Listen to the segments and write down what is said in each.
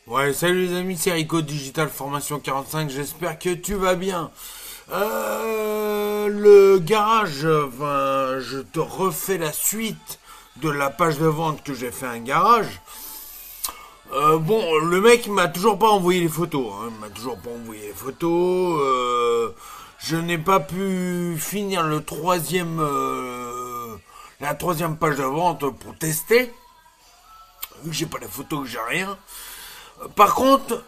Ouais, salut les amis, c'est Rico Digital Formation 45, j'espère que tu vas bien. Le garage, enfin, je te refais la suite de la page de vente que j'ai fait un garage. Bon, le mec m'a toujours pas envoyé les photos, hein, il m'a toujours pas envoyé les photos. Je n'ai pas pu finir la troisième page de vente pour tester, vu que j'ai pas les photos, que j'ai rien. Par contre,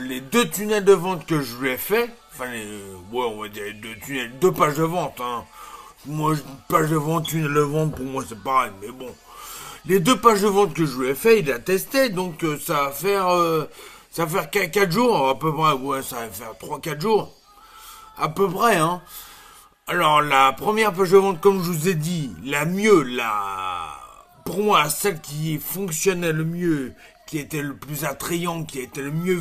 les deux tunnels de vente que je lui ai fait, ouais, on va dire les deux tunnels, deux pages de vente, hein. Moi, page de vente, tunnel de vente, pour moi c'est pareil, mais bon. Les deux pages de vente que je lui ai fait, il a testé, donc ça va faire 4 jours, à peu près, ouais, ça va faire 3 4 jours, à peu près, hein. Alors, la première page de vente, comme je vous ai dit, pour moi, celle qui fonctionnait le mieux, qui était le plus attrayant, qui était le mieux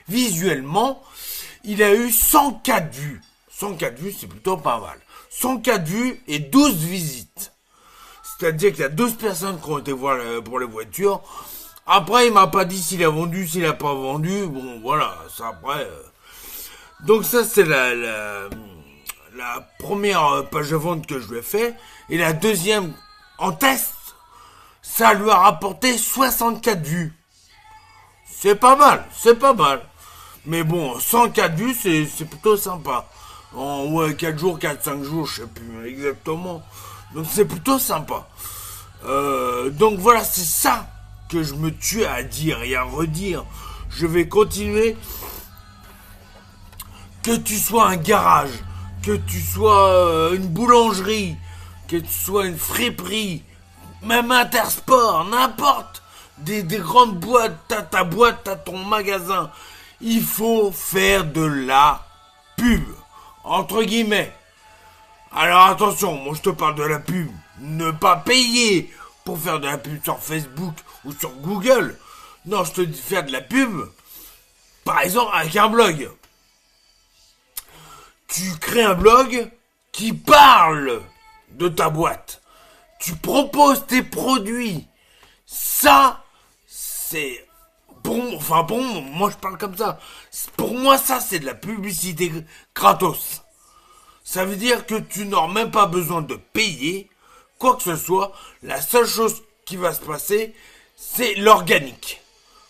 visuellement, il a eu 104 vues. 104 vues, c'est plutôt pas mal. 104 vues et 12 visites. C'est-à-dire qu'il y a 12 personnes qui ont été voir pour les voitures. Après, il m'a pas dit s'il a vendu, s'il a pas vendu. Bon, voilà, ça après. Donc ça, c'est la première page de vente que je lui ai fait. Et la deuxième, en test, ça lui a rapporté 64 vues. C'est pas mal, c'est pas mal. Mais bon, 104 vues, c'est plutôt sympa. En ouais, 4 jours, 4 5 jours, je sais plus exactement. Donc c'est plutôt sympa. Donc voilà, c'est ça que je me tue à dire et à redire. Je vais continuer. Que tu sois un garage, que tu sois une boulangerie, que tu sois une friperie, même Intersport, n'importe. Des grandes boîtes, t'as ta boîte, t'as ton magasin. Il faut faire de la pub. Entre guillemets. Alors attention, moi je te parle de la pub. Ne pas payer pour faire de la pub sur Facebook ou sur Google. Non, je te dis faire de la pub. Par exemple, avec un blog. Tu crées un blog qui parle de ta boîte. Tu proposes tes produits. Ça, c'est pour moi je parle comme ça. Pour moi ça c'est de la publicité gratos. Ça veut dire que tu n'auras même pas besoin de payer quoi que ce soit. La seule chose qui va se passer, c'est l'organique.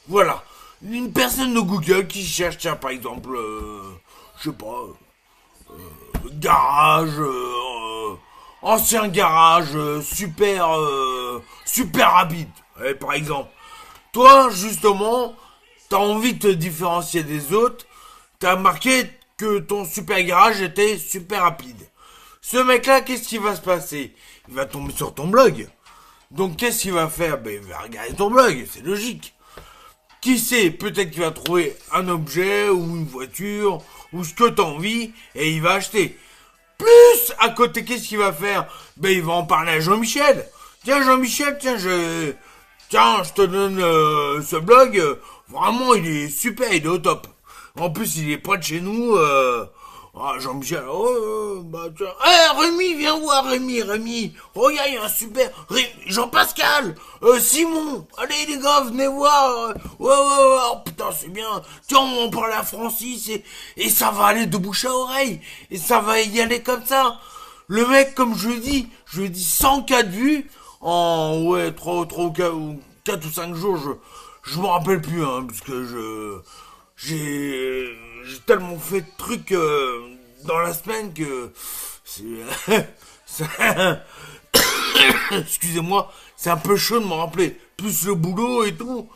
Voilà. Une personne de Google qui cherche, tiens, par exemple, je sais pas, garage, ancien garage, super rapide, par exemple. Toi, justement, t'as envie de te différencier des autres, t'as marqué que ton super garage était super rapide. Ce mec-là, qu'est-ce qui va se passer? Il va tomber sur ton blog. Donc, qu'est-ce qu'il va faire? Ben, il va regarder ton blog, c'est logique. Qui sait, peut-être qu'il va trouver un objet ou une voiture ou ce que t'as envie et il va acheter. Plus à côté, qu'est-ce qu'il va faire? Ben il va en parler à Jean-Michel. Tiens Jean-Michel, tiens, je te donne ce blog. Vraiment, il est super, il est au top. En plus, il est près de chez nous. Jean-Michel, bah tiens. Rémi, viens voir Rémi. Regarde, il y a un super. Jean-Pascal, Simon, allez les gars, venez voir. Ouais, oh, putain, c'est bien. Tiens, on va en parler à Francis et ça va aller de bouche à oreille. Et ça va y aller comme ça. Le mec, comme je lui ai dit 104 vues en, ouais, 4 ou 5 jours, je me rappelle plus, hein, parce que j'ai tellement fait de trucs dans la semaine que excusez-moi, c'est un peu chaud de me rappeler. Plus le boulot et tout.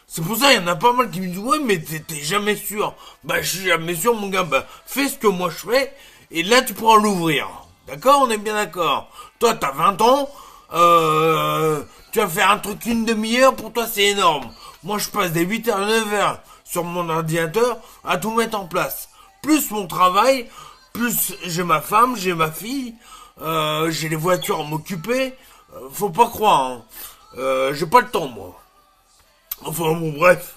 C'est pour ça, il y en a pas mal qui me disent ouais, mais t'es jamais sûr. Bah, je suis jamais sûr, mon gars. Bah, fais ce que moi je fais et là tu pourras l'ouvrir. D'accord, on est bien d'accord. Toi, t'as 20 ans. Tu vas faire un truc une demi-heure, pour toi c'est énorme. Moi, je passe des 8 heures à 9 heures sur mon ordinateur à tout mettre en place. Plus mon travail, plus j'ai ma femme, j'ai ma fille, j'ai les voitures à m'occuper. Faut pas croire, hein. J'ai pas le temps, moi. Enfin bon, bref.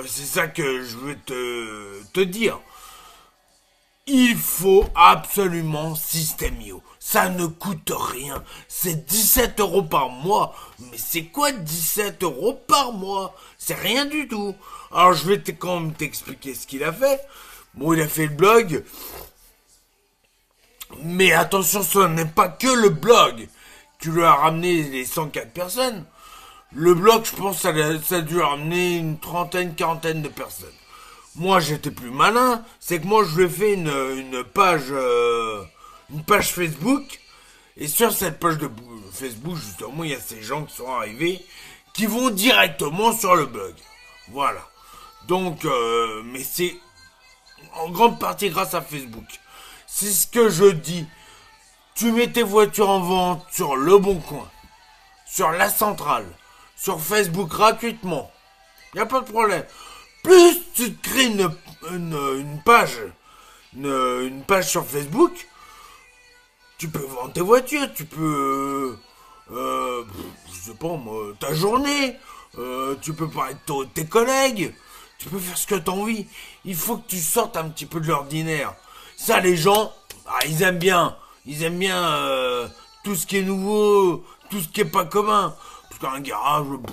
C'est ça que je veux te dire. Il faut absolument System.io. Ça ne coûte rien. C'est 17 euros par mois. Mais c'est quoi 17 euros par mois? C'est rien du tout. Alors je vais quand même t'expliquer ce qu'il a fait. Bon, il a fait le blog. Mais attention, ce n'est pas que le blog qui lui a ramené les 104 personnes. Le blog, je pense, ça a dû ramener une trentaine, quarantaine de personnes. Moi, j'étais plus malin. C'est que moi, je lui ai fait une page Facebook. Et sur cette page de Facebook, justement, il y a ces gens qui sont arrivés, qui vont directement sur le blog. Voilà. Donc, mais c'est en grande partie grâce à Facebook. C'est ce que je dis. Tu mets tes voitures en vente sur Le Bon Coin, sur La Centrale, sur Facebook gratuitement. Il n'y a pas de problème. Plus tu te crées une page sur Facebook, tu peux vendre tes voitures, tu peux, je sais pas moi, ta journée, tu peux parler de tes collègues, tu peux faire ce que tu as envie. Il faut que tu sortes un petit peu de l'ordinaire. Ça, les gens, ils aiment bien. Ils aiment bien tout ce qui est nouveau, tout ce qui est pas commun. Parce qu'un garage, on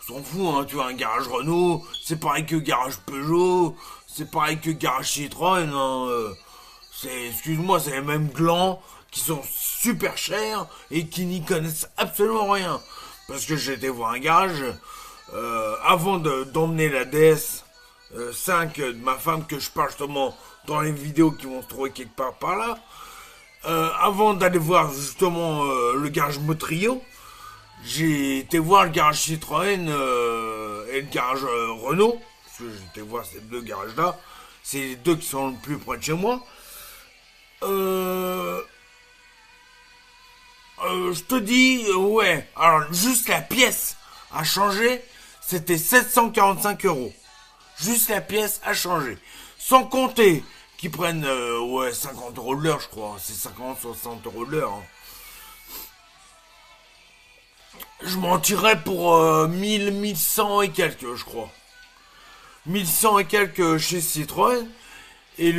s'en fout, hein. Tu vois, un garage Renault, c'est pareil que garage Peugeot, c'est pareil que garage Citroën. Hein. Excuse-moi, c'est les mêmes glands qui sont super chers et qui n'y connaissent absolument rien. Parce que j'ai été voir un garage avant d'emmener la DS 5 de ma femme, que je parle justement dans les vidéos qui vont se trouver quelque part par là. Avant d'aller voir justement le garage Motrio, j'ai été voir le garage Citroën et le garage Renault, parce que j'ai été voir ces deux garages-là. C'est les deux qui sont le plus près de chez moi. Je te dis, ouais. Alors, juste la pièce à changer, c'était 745 euros. Juste la pièce à changer. Sans compter qu'ils prennent 50 euros de l'heure, je crois. C'est 50, 60 euros de l'heure. Hein. Je m'en tirerais pour 1000, 1100 et quelques, je crois. 1100 et quelques chez Citroën. Et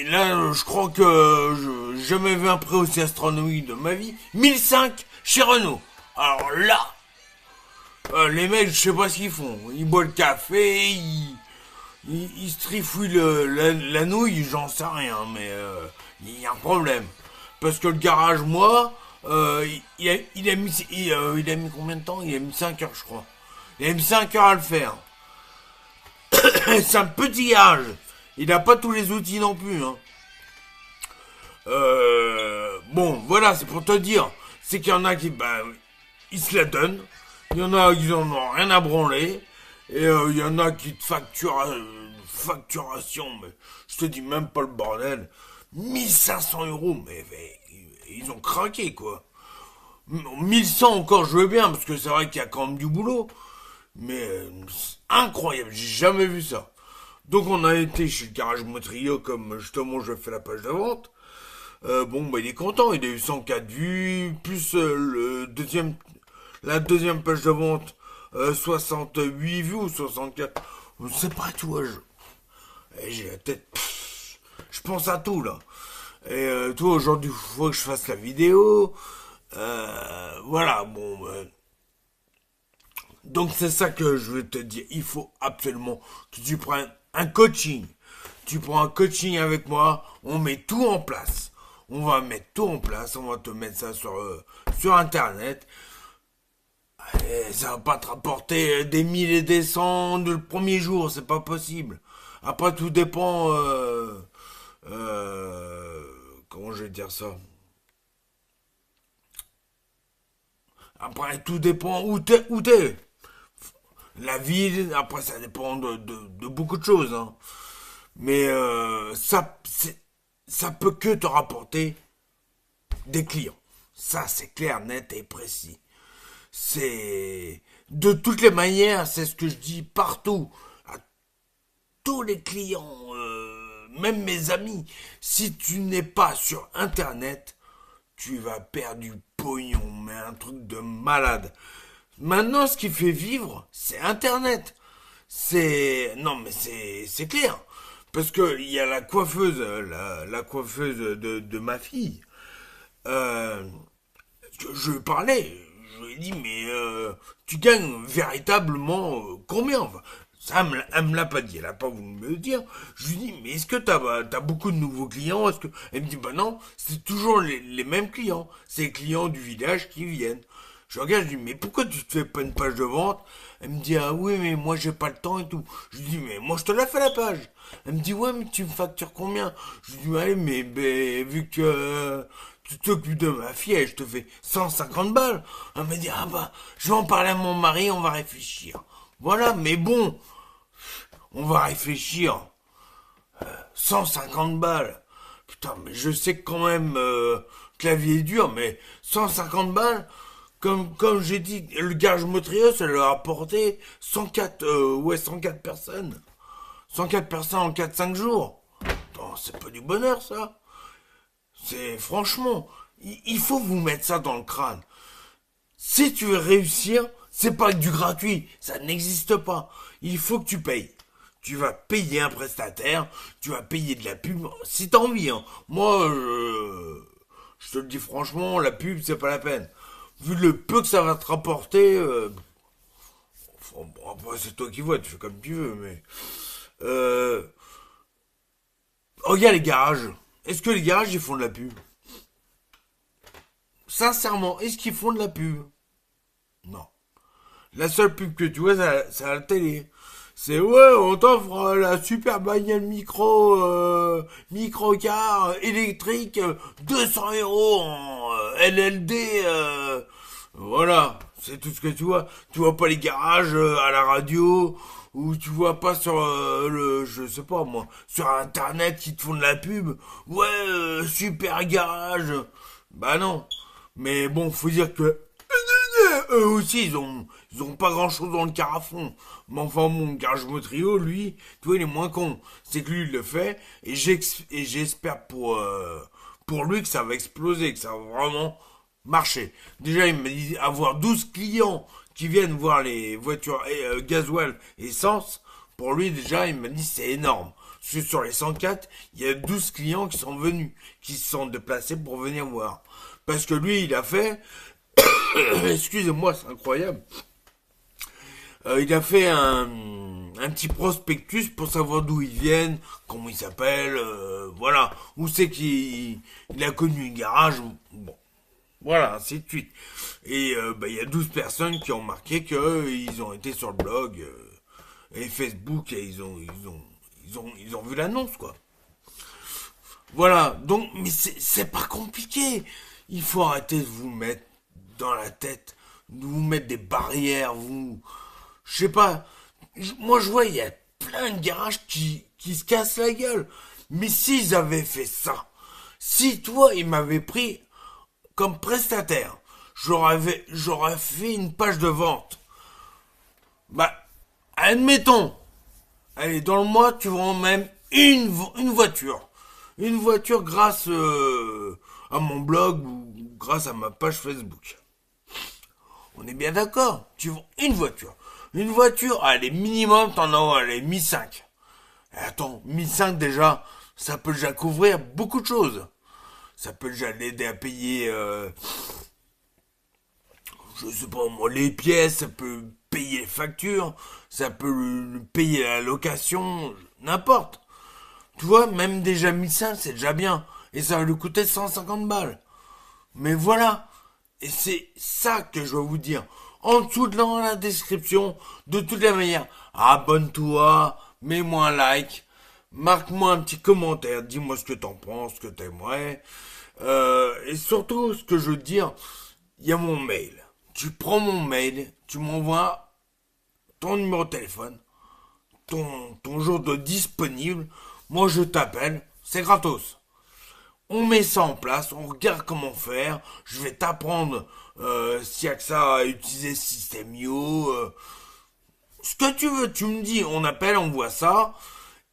là, je crois que j'ai jamais vu un prix aussi astronomique de ma vie. 1005 chez Renault. Alors là, les mecs, je sais pas ce qu'ils font. Ils boivent le café, ils se trifouillent la nouille, j'en sais rien, mais il y a un problème. Parce que le garage, moi, il a mis combien de temps? Il a mis 5 heures, je crois. Il a mis 5 heures à le faire. C'est un petit garage. Il n'a pas tous les outils non plus. Hein. Bon, voilà, c'est pour te dire. C'est qu'il y en a qui, ils se la donnent. Il y en a qui en ont rien à branler. Et il y en a qui te facturent, facturation, mais je te dis même pas le bordel. 1500 euros, mais ils ont craqué, quoi. 1100 encore, je veux bien, parce que c'est vrai qu'il y a quand même du boulot. Mais incroyable, j'ai jamais vu ça. Donc on a été chez le garage Motrio, comme justement je fais la page de vente. Il est content, il a eu 104 vues, plus la deuxième page de vente, 68 vues ou 64. C'est pas tout, j'ai la tête, je pense à tout là. Et toi, aujourd'hui, il faut que je fasse la vidéo. Voilà, bon. Donc c'est ça que je veux te dire. Il faut absolument que tu prennes un coaching. Tu prends un coaching avec moi. On met tout en place. On va mettre tout en place. On va te mettre ça sur Internet. Et ça va pas te rapporter des 1000 et des cents le premier jour. C'est pas possible. Après, tout dépend... comment je vais dire ça? Après, tout dépend où t'es. La ville, après, ça dépend de beaucoup de choses. Hein. Mais ça peut que te rapporter des clients. Ça, c'est clair, net et précis. C'est... De toutes les manières, c'est ce que je dis partout. À tous les clients, même mes amis. Si tu n'es pas sur Internet, tu vas perdre du pognon, mais un truc de malade. Maintenant, ce qui fait vivre, c'est Internet. Non, mais c'est clair. Parce que il y a la coiffeuse, la coiffeuse de ma fille. Euh, je lui parlais, je lui ai dit, mais tu gagnes véritablement combien? Enfin, ça, elle me l'a pas dit, elle a pas voulu me le dire. Je lui dis, mais est-ce que t'as beaucoup de nouveaux clients? Est-ce que elle me dit, bah non, c'est toujours les mêmes clients. C'est les clients du village qui viennent. Je regarde, je dis, mais pourquoi tu te fais pas une page de vente? Elle me dit, ah oui, mais moi j'ai pas le temps et tout. Je lui dis, mais moi je te la fais la page. Elle me dit, ouais, mais tu me factures combien? Je lui dis, allez, mais vu que tu t'occupes de ma fille, je te fais 150 balles. Elle me dit, ah bah, je vais en parler à mon mari, on va réfléchir. Voilà, mais bon, on va réfléchir. 150 balles. Putain, mais je sais que quand même que la vie est dure, mais 150 balles, comme j'ai dit, le garage Motrios, ça leur a apporté 104, 104 personnes. 104 personnes en 4-5 jours. Attends, c'est pas du bonheur, ça. C'est, franchement, il faut vous mettre ça dans le crâne. Si tu veux réussir, c'est pas du gratuit, ça n'existe pas. Il faut que tu payes. Tu vas payer un prestataire, tu vas payer de la pub, si t'as envie. Hein. Moi, je te le dis franchement, la pub, c'est pas la peine. Vu le peu que ça va te rapporter, bon, après, c'est toi qui vois, tu fais comme tu veux, mais... Euh, regarde les garages. Est-ce que les garages, ils font de la pub? Sincèrement, est-ce qu'ils font de la pub? Non. La seule pub que tu vois, c'est à la télé. C'est ouais, on t'offre la super bagnole micro-car électrique 200 euros en LLD. Voilà, c'est tout ce que tu vois. Tu vois pas les garages à la radio ou tu vois pas sur je sais pas moi, sur internet qui te font de la pub. Ouais, super garage. Bah non. Mais bon, faut dire que eux aussi, ils ont pas grand chose dans le carafon. Mais enfin, mon garage Motrio, lui, tu vois, il est moins con. C'est que lui, il le fait, et j'espère pour lui que ça va exploser, que ça va vraiment marcher. Déjà, il m'a dit avoir 12 clients qui viennent voir les voitures gasoil et essence. Pour lui, déjà, il m'a dit c'est énorme. Parce que sur les 104, il y a 12 clients qui sont venus, qui se sont déplacés pour venir voir. Parce que lui, il a fait excusez-moi, c'est incroyable. Il a fait un petit prospectus pour savoir d'où ils viennent, comment ils s'appellent, voilà. Où c'est qu'il a connu un garage, bon. Voilà, ainsi de suite. Et bah, il y a 12 personnes qui ont marqué qu'ils ont été sur le blog et Facebook et ils ont vu l'annonce, quoi. Voilà, donc, mais c'est pas compliqué. Il faut arrêter de vous mettre dans la tête, de vous mettre des barrières, je sais pas, moi je vois, il y a plein de garages qui se cassent la gueule. Mais s'ils avaient fait ça, si toi, ils m'avaient pris comme prestataire, j'aurais fait une page de vente. Bah, admettons, allez, dans le mois, tu vends même une voiture. Une voiture grâce à mon blog ou grâce à ma page Facebook. On est bien d'accord. Tu vends une voiture. Une voiture, allez, minimum, t'en as, allez, 1005. Et attends, 1005 déjà, ça peut déjà couvrir beaucoup de choses. Ça peut déjà l'aider à payer, je sais pas moi, les pièces, ça peut payer les factures, ça peut payer la location, n'importe. Tu vois, même déjà 1005, c'est déjà bien. Et ça va lui coûter 150 balles. Mais voilà. Et c'est ça que je veux vous dire. En dessous dans la description, de toutes les manières, abonne-toi, mets-moi un like, marque-moi un petit commentaire, dis-moi ce que t'en penses, ce que t'aimerais. Et surtout, ce que je veux te dire, il y a mon mail. Tu prends mon mail, tu m'envoies ton numéro de téléphone, ton jour de disponible, moi je t'appelle, c'est gratos. On met ça en place, on regarde comment faire, je vais t'apprendre s'il y a que ça à utiliser System.io, ce que tu veux, tu me dis, on appelle, on voit ça,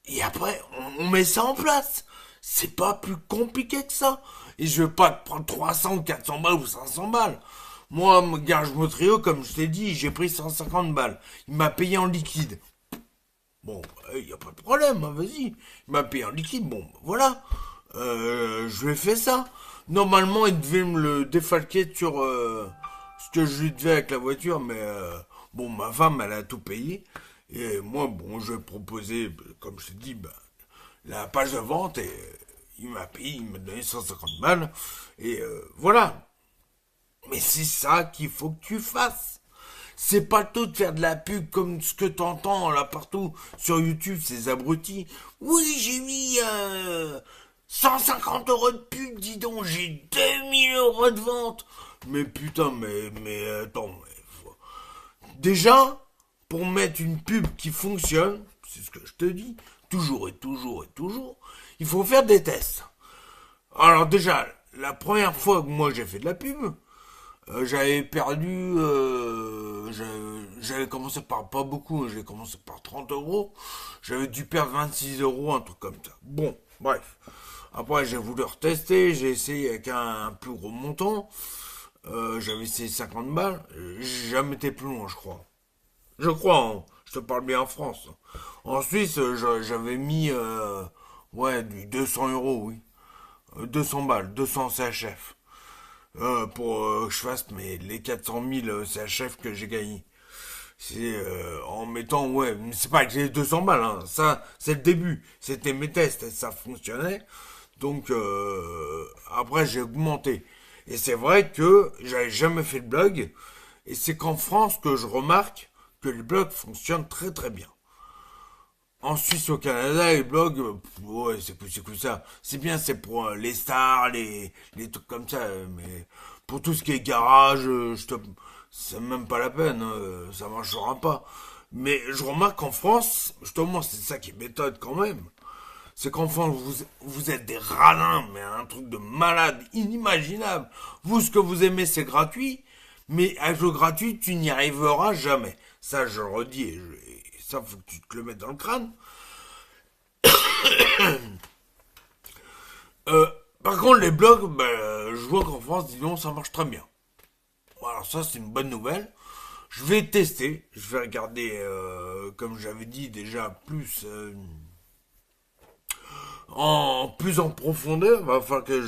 et après on met ça en place. C'est pas plus compliqué que ça. Et je veux pas te prendre 300 ou 400 balles ou 500 balles. Moi, Garage Motrio, comme je t'ai dit, j'ai pris 150 balles. Il m'a payé en liquide. Bon, il n'y a pas de problème, hein, vas-y. Il m'a payé en liquide, bon, voilà. Je lui ai fait ça. Normalement, il devait me le défalquer sur ce que je lui devais avec la voiture, mais bon, ma femme, elle a tout payé. Et moi, bon, je lui ai proposé, comme je te dis, bah, la page de vente et il m'a payé, il m'a donné 150 balles. Et voilà. Mais c'est ça qu'il faut que tu fasses. C'est pas tout de faire de la pub comme ce que t'entends là partout sur YouTube, ces abrutis. Oui, j'ai mis 150 euros de pub, dis donc, j'ai 2000 euros de vente. Mais putain, mais attends, déjà, pour mettre une pub qui fonctionne, c'est ce que je te dis, toujours et toujours et toujours, il faut faire des tests. Alors déjà, la première fois que moi j'ai fait de la pub, j'avais perdu, j'avais commencé par pas beaucoup, j'ai commencé par 30 euros, j'avais dû perdre 26 euros, un truc comme ça. Bon, bref. Après j'ai voulu retester, j'ai essayé avec un plus gros montant, j'avais essayé 50 balles, j'ai jamais été plus loin je crois. Je crois, hein. Je te parle bien en France. En Suisse, j'avais mis ouais, du 200 euros, oui. 200 balles, 200 CHF. Pour que je fasse les 400 000 CHF que j'ai gagnés. C'est en mettant, ouais, mais c'est pas que j'ai 200 balles, hein. Ça, c'est le début. C'était mes tests et ça fonctionnait. Donc, après, j'ai augmenté. Et c'est vrai que j'avais jamais fait de blog. Et c'est qu'en France que je remarque que les blogs fonctionnent très très bien. En Suisse, au Canada, les blogs, ouais, c'est que ça. C'est bien, c'est pour les stars, les trucs comme ça. Mais pour tout ce qui est garage, c'est même pas la peine. Ça marchera pas. Mais je remarque qu'en France, justement, c'est ça qui m'étonne quand même. C'est qu'en France, vous êtes des ralins, mais un truc de malade, inimaginable. Vous, ce que vous aimez, c'est gratuit. Mais avec le gratuit, tu n'y arriveras jamais. Ça, je le redis, et ça, faut que tu te le mettes dans le crâne. Euh, Par contre, les blogs, ben, je vois qu'en France, disons, ça marche très bien. Bon, alors ça, c'est une bonne nouvelle. Je vais tester, je vais regarder, comme j'avais dit déjà, plus en profondeur. Va falloir que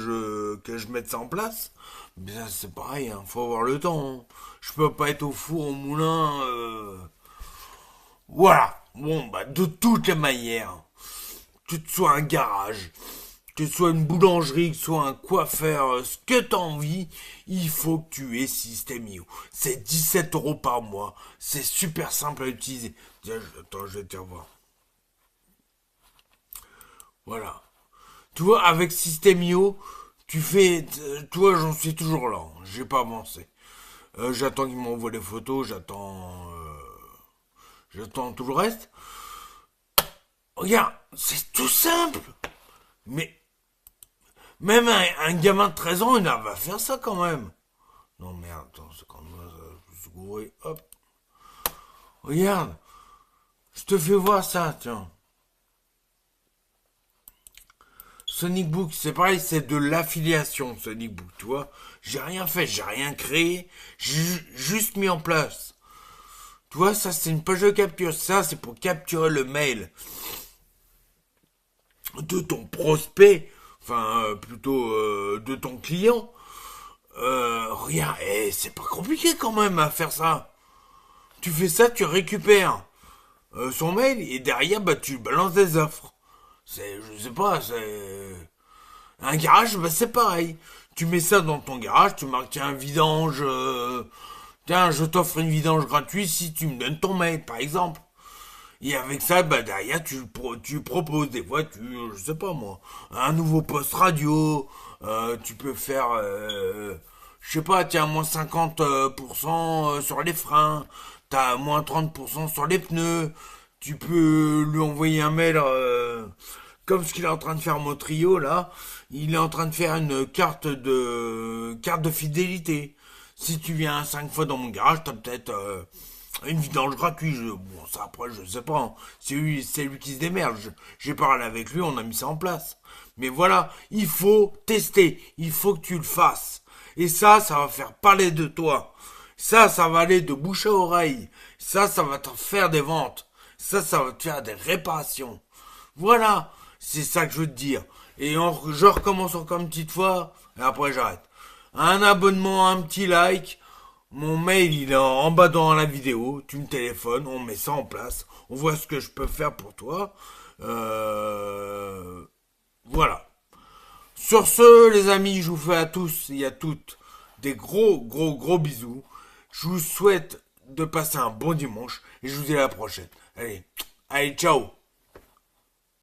je mette ça en place. Mais ça, c'est pareil, hein, faut avoir le temps, hein. Je peux pas être au four, au moulin. Voilà. Bon, bah, de toutes les manières, que ce soit un garage, que ce soit une boulangerie, que ce soit un coiffeur, ce que t'as envie, il faut que tu aies System.io. C'est 17 euros par mois. C'est super simple à utiliser. Tiens, attends, je vais te revoir. Voilà. Tu vois, avec System.io, tu fais... Toi, j'en suis toujours là. J'ai pas avancé. J'attends qu'il m'envoie les photos, j'attends tout le reste. Regarde, c'est tout simple. Mais même un gamin de 13 ans, il arrive à faire ça quand même. Non, merde, attends, c'est quand même ça. Se gourer, hop. Regarde, je te fais voir ça, tiens. Sonic Book, c'est pareil, c'est de l'affiliation, Sonic Book, tu vois. J'ai rien fait, j'ai rien créé, j'ai juste mis en place. Tu vois, ça c'est une page de capture. Ça, c'est pour capturer le mail de ton prospect, enfin plutôt de ton client. Regarde, c'est pas compliqué quand même à faire ça. Tu fais ça, tu récupères son mail et derrière, bah, tu balances des offres. Je sais pas, c'est un garage, bah c'est pareil. Tu mets ça dans ton garage, tu marques tiens vidange, tiens je t'offre une vidange gratuite si tu me donnes ton mail par exemple. Et avec ça, bah derrière tu proposes des voitures, je sais pas moi, un nouveau poste radio, tu peux faire, je sais pas, tiens moins 50% sur les freins, t'as moins 30% sur les pneus, tu peux lui envoyer un mail comme ce qu'il est en train de faire mon trio là, il est en train de faire une carte de fidélité. Si tu viens 5 fois dans mon garage, t'as peut-être une vidange gratuite. Bon, ça après, je sais pas, hein. C'est lui qui se démerde. J'ai parlé avec lui, on a mis ça en place. Mais voilà, il faut tester, il faut que tu le fasses. Et ça va faire parler de toi. Ça va aller de bouche à oreille. Ça va te faire des ventes. Ça va te faire des réparations. Voilà, c'est ça que je veux te dire. Et je recommence encore une petite fois, et après j'arrête. Un abonnement, un petit like. Mon mail, il est en bas dans la vidéo. Tu me téléphones, on met ça en place. On voit ce que je peux faire pour toi. Voilà. Sur ce, les amis, je vous fais à tous et à toutes des gros bisous. Je vous souhaite de passer un bon dimanche et je vous dis à la prochaine. Allez, ciao.